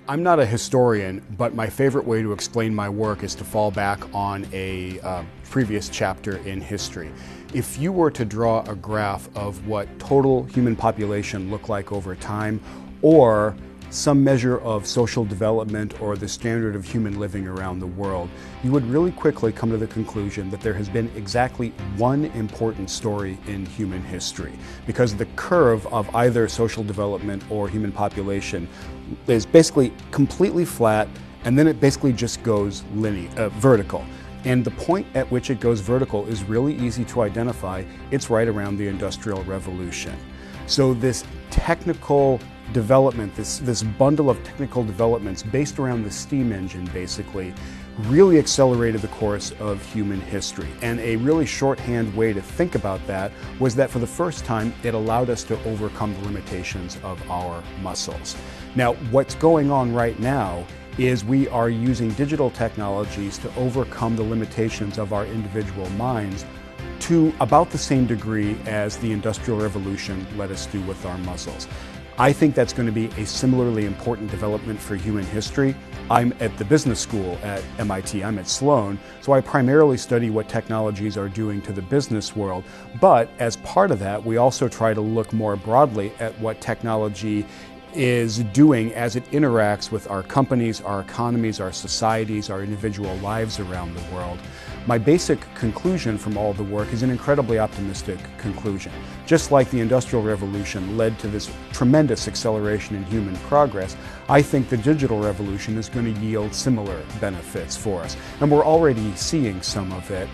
I'm not a historian, but my favorite way to explain my work is to fall back on a previous chapter in history. If you were to draw a graph of what total human population looked like over time, or some measure of social development or the standard of human living around the world, you would really quickly come to the conclusion that there has been exactly one important story in human history, because the curve of either social development or human population is basically completely flat, and then it basically just goes vertical. And the point at which it goes vertical is really easy to identify. It's right around the Industrial Revolution. So this technical development, this bundle of technical developments based around the steam engine basically really accelerated the course of human history. And a really shorthand way to think about that was that for the first time it allowed us to overcome the limitations of our muscles. Now, what's going on right now is we are using digital technologies to overcome the limitations of our individual minds to about the same degree as the Industrial Revolution let us do with our muscles. I think that's going to be a similarly important development for human history. I'm at the business school at MIT, I'm at Sloan, so I primarily study what technologies are doing to the business world. But as part of that, we also try to look more broadly at what technology is doing as it interacts with our companies, our economies, our societies, our individual lives around the world. My basic conclusion from all the work is an incredibly optimistic conclusion. Just like the Industrial Revolution led to this tremendous acceleration in human progress, I think the digital revolution is going to yield similar benefits for us. And we're already seeing some of it.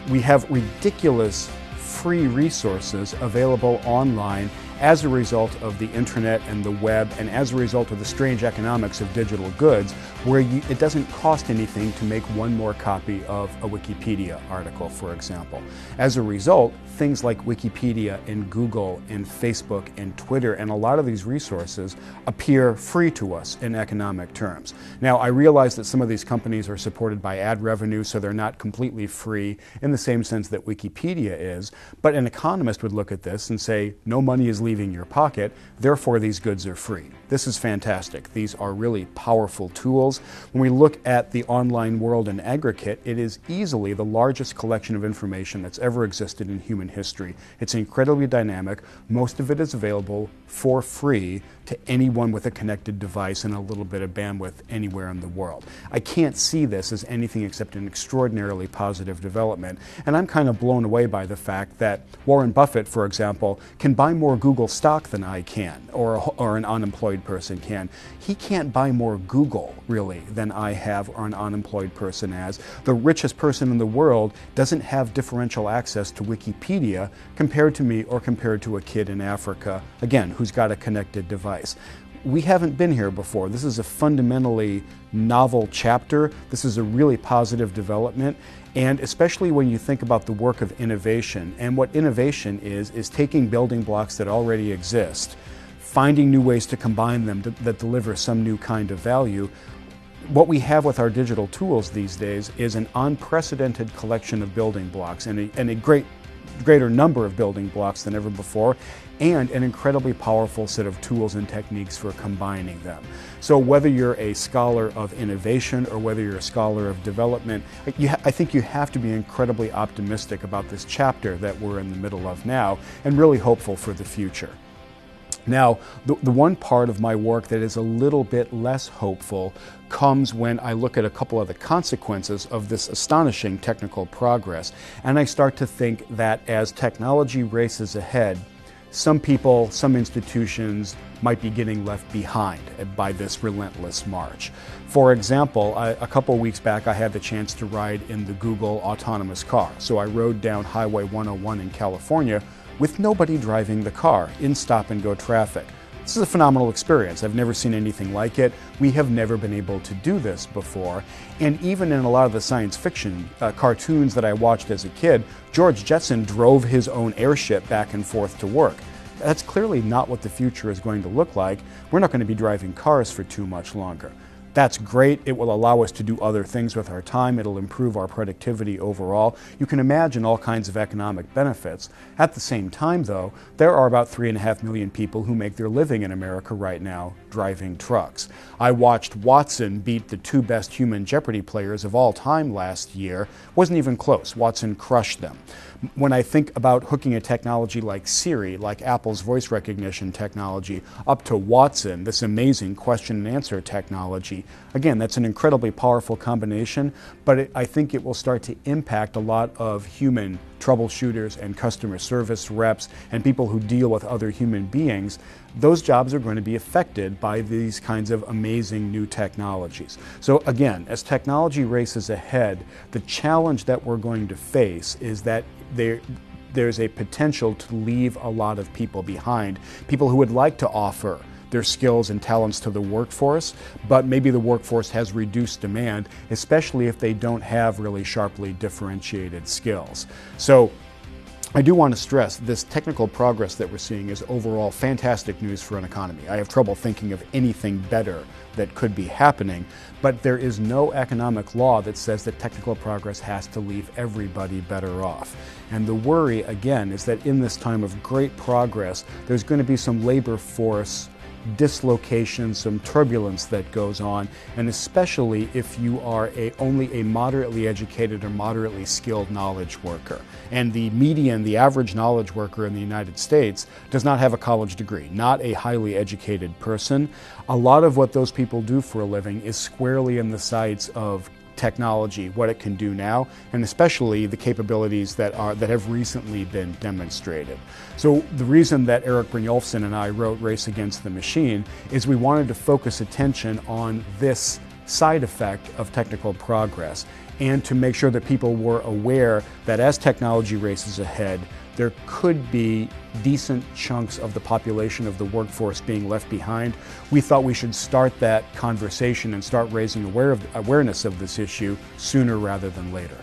We have ridiculous free resources available online as a result of the internet and the web, and as a result of the strange economics of digital goods, where it doesn't cost anything to make one more copy of a Wikipedia article, for example. As a result, things like Wikipedia and Google and Facebook and Twitter and a lot of these resources appear free to us in economic terms. Now, I realize that some of these companies are supported by ad revenue, so they're not completely free in the same sense that Wikipedia is, but an economist would look at this and say, no money is leaving your pocket, therefore these goods are free. This is fantastic. These are really powerful tools. When we look at the online world in aggregate, it is easily the largest collection of information that's ever existed in human history. It's incredibly dynamic. Most of it is available for free to anyone with a connected device and a little bit of bandwidth anywhere in the world. I can't see this as anything except an extraordinarily positive development, and I'm kind of blown away by the fact that Warren Buffett, for example, can buy more Google stock than I can, or an unemployed person can. He can't buy more Google, really, than I have or an unemployed person has. The richest person in the world doesn't have differential access to Wikipedia compared to me or compared to a kid in Africa, again, who's got a connected device. We haven't been here before. This is a fundamentally novel chapter. This is a really positive development. And especially when you think about the work of innovation, and what innovation is taking building blocks that already exist, finding new ways to combine them that deliver some new kind of value. What we have with our digital tools these days is an unprecedented collection of building blocks, and a greater number of building blocks than ever before, and an incredibly powerful set of tools and techniques for combining them. So whether you're a scholar of innovation or whether you're a scholar of development, I think you have to be incredibly optimistic about this chapter that we're in the middle of now, and really hopeful for the future. Now, the one part of my work that is a little bit less hopeful comes when I look at a couple of the consequences of this astonishing technical progress, and I start to think that as technology races ahead, some people, some institutions might be getting left behind by this relentless march. For example, a couple weeks back I had the chance to ride in the Google autonomous car. So I rode down Highway 101 in California with nobody driving the car in stop-and-go traffic. This is a phenomenal experience. I've never seen anything like it. We have never been able to do this before. And even in a lot of the science fiction cartoons that I watched as a kid, George Jetson drove his own airship back and forth to work. That's clearly not what the future is going to look like. We're not going to be driving cars for too much longer. That's great. It will allow us to do other things with our time. It'll improve our productivity overall. You can imagine all kinds of economic benefits. At the same time, though, there are about 3.5 million people who make their living in America right now driving trucks. I watched Watson beat the two best human Jeopardy players of all time last year. Wasn't even close. Watson crushed them. When I think about hooking a technology like Siri, like Apple's voice recognition technology, up to Watson, this amazing question and answer technology, again, that's an incredibly powerful combination, but I think it will start to impact a lot of human troubleshooters and customer service reps and people who deal with other human beings. Those jobs are going to be affected by these kinds of amazing new technologies. So again, as technology races ahead, the challenge that we're going to face is that there's a potential to leave a lot of people behind, people who would like to offer their skills and talents to the workforce, but maybe the workforce has reduced demand, especially if they don't have really sharply differentiated skills. So I do want to stress this technical progress that we're seeing is overall fantastic news for an economy. I have trouble thinking of anything better that could be happening, but there is no economic law that says that technical progress has to leave everybody better off. And the worry, again, is that in this time of great progress, there's going to be some labor force dislocation, some turbulence that goes on, and especially if you are only a moderately educated or moderately skilled knowledge worker. And the median, the average knowledge worker in the United States does not have a college degree, not a highly educated person. A lot of what those people do for a living is squarely in the sights of technology, what it can do now, and especially the capabilities that have recently been demonstrated. So the reason that Eric Brynjolfsson and I wrote Race Against the Machine is we wanted to focus attention on this side effect of technical progress and to make sure that people were aware that as technology races ahead, there could be decent chunks of the population of the workforce being left behind. We thought we should start that conversation and start raising awareness of this issue sooner rather than later.